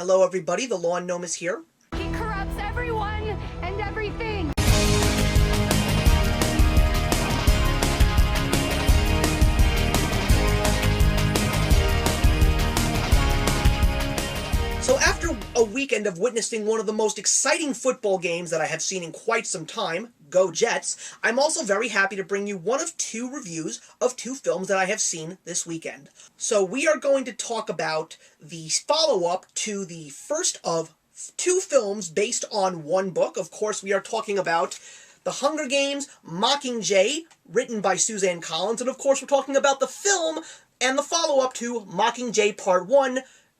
Hello everybody, the Lawn Gnome is here. He corrupts everyone and everything. So after a weekend of witnessing one of the most exciting football games that I have seen in quite some time, Go Jets, I'm also very happy to bring you one of two reviews of two films that I have seen this weekend. So we are going to talk about the follow-up to the first of two films based on one book. Of course, we are talking about The Hunger Games, MockingJay, written by Suzanne Collins, and of course we're talking about the film and the follow-up to MockingJay Part 1,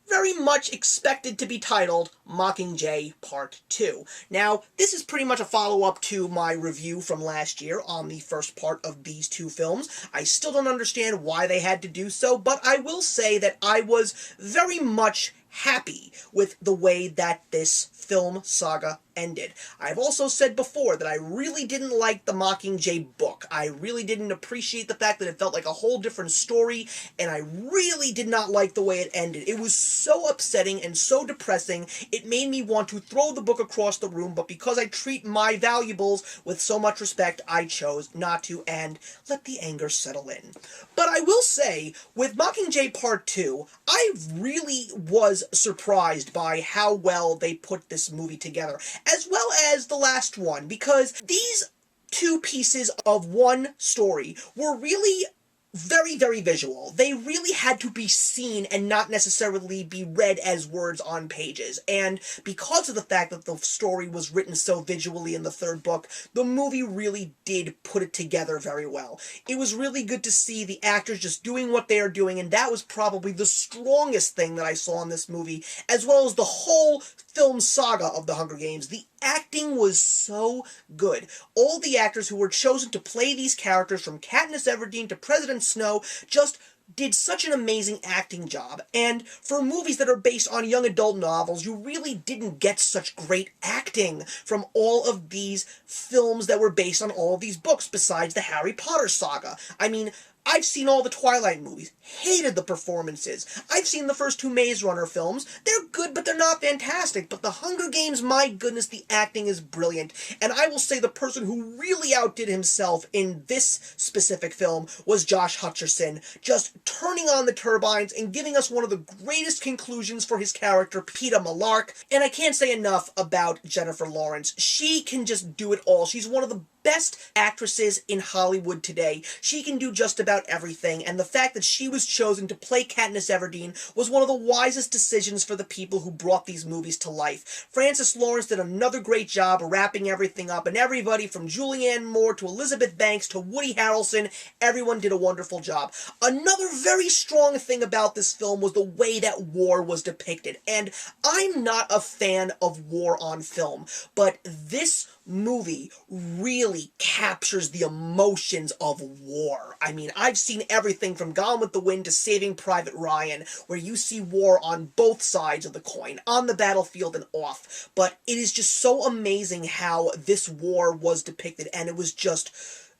very much expected to be titled MockingJay Part 2. Now, this is pretty much a follow-up to my review from last year on the first part of these two films. I still don't understand why they had to do so, but I will say that I was very much happy with the way that this film saga ended. I've also said before that I really didn't like the Mockingjay book. I really didn't appreciate the fact that it felt like a whole different story, and I really did not like the way it ended. It was so upsetting and so depressing, it made me want to throw the book across the room, but because I treat my valuables with so much respect, I chose not to and let the anger settle in. But I will say, with Mockingjay Part 2, I really was surprised by how well they put this movie together, as well as the last one, because these two pieces of one story were really very, very visual. They really had to be seen and not necessarily be read as words on pages. And because of the fact that the story was written so visually in the third book, the movie really did put it together very well. It was really good to see the actors just doing what they are doing, and that was probably the strongest thing that I saw in this movie, as well as the whole film saga of The Hunger Games. The acting was so good. All the actors who were chosen to play these characters, from Katniss Everdeen to President Snow, just did such an amazing acting job. And for movies that are based on young adult novels, you really didn't get such great acting from all of these films that were based on all of these books, besides the Harry Potter saga. I mean, I've seen all the Twilight movies, hated the performances. I've seen the first two Maze Runner films. They're good, but they're not fantastic. But The Hunger Games, my goodness, the acting is brilliant. And I will say the person who really outdid himself in this specific film was Josh Hutcherson, just turning on the turbines and giving us one of the greatest conclusions for his character, Peeta Mellark. And I can't say enough about Jennifer Lawrence. She can just do it all. She's one of the best actresses in Hollywood today. She can do just about everything, and the fact that she was chosen to play Katniss Everdeen was one of the wisest decisions for the people who brought these movies to life. Francis Lawrence did another great job wrapping everything up, and everybody from Julianne Moore to Elizabeth Banks to Woody Harrelson, everyone did a wonderful job. Another very strong thing about this film was the way that war was depicted, and I'm not a fan of war on film, but this movie really captures the emotions of war. I mean, I've seen everything from Gone with the Wind to Saving Private Ryan, where you see war on both sides of the coin, on the battlefield and off. But it is just so amazing how this war was depicted, and it was just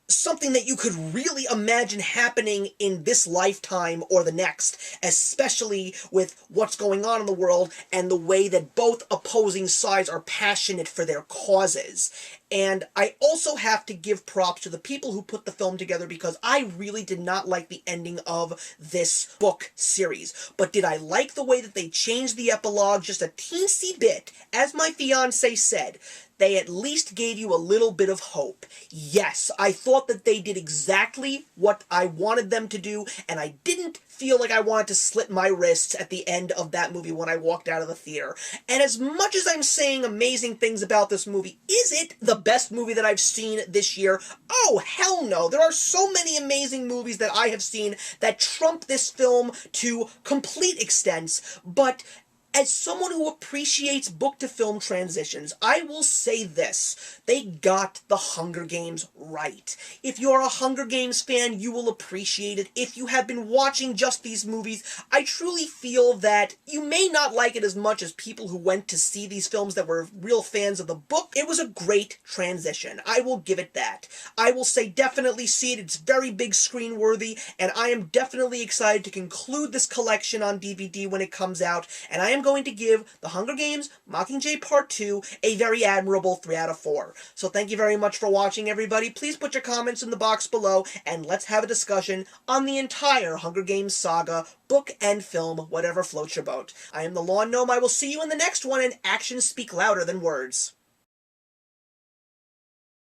something that you could really imagine happening in this lifetime or the next, especially with what's going on in the world and the way that both opposing sides are passionate for their causes. And I also have to give props to the people who put the film together, because I really did not like the ending of this book series. But did I like the way that they changed the epilogue just a teensy bit? As my fiancé said, they at least gave you a little bit of hope. Yes, I thought that they did exactly what I wanted them to do, and I didn't feel like I wanted to slit my wrists at the end of that movie when I walked out of the theater. And as much as I'm saying amazing things about this movie, is it the best movie that I've seen this year? Oh, hell no. There are so many amazing movies that I have seen that trump this film to complete extents, but as someone who appreciates book-to-film transitions, I will say this: they got The Hunger Games right. If you're a Hunger Games fan, you will appreciate it. If you have been watching just these movies, I truly feel that you may not like it as much as people who went to see these films that were real fans of the book. It was a great transition. I will give it that. I will say definitely see it. It's very big screen worthy, and I am definitely excited to conclude this collection on DVD when it comes out, and I am I'm going to give The Hunger Games Mockingjay Part 2 a very admirable 3 out of 4. So thank you very much for watching, everybody. Please put your comments in the box below, and let's have a discussion on the entire Hunger Games saga, book and film, whatever floats your boat. I am the Lawn Gnome. I will see you in the next one, and actions speak louder than words.